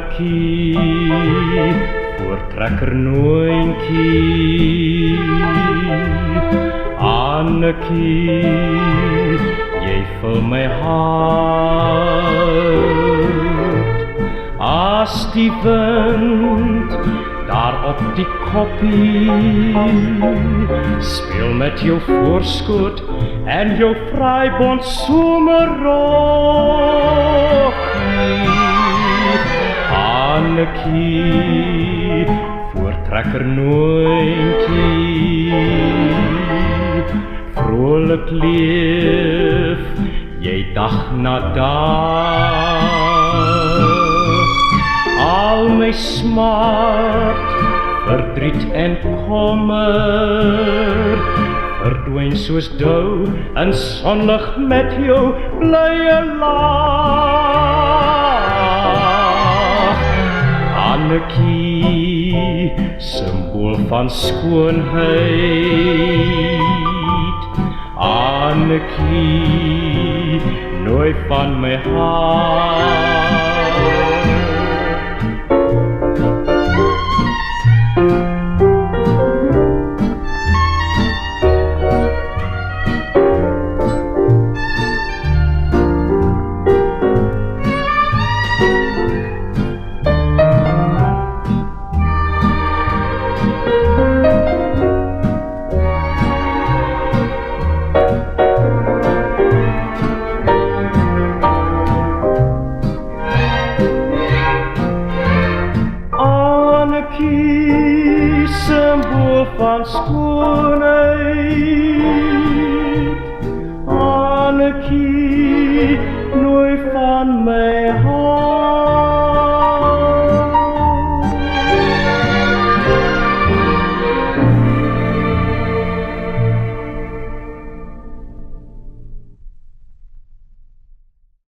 Annetjie, voortrekker noontjie. Annetjie, jy vul my hart. As die wind daar op die koppie speel met jou voorskoot en jou vrybond somerrokkie. Annetjie, voortrekker noontjie. Vrolik leef jy dag na dag. Al my smart, verdriet en kommer verdwyn soos dou in sonlig met jou blye lach. Annetjie, symbool van skoonheid. Annetjie, nooi van my hart. Annetjie, symbool van skoonheid.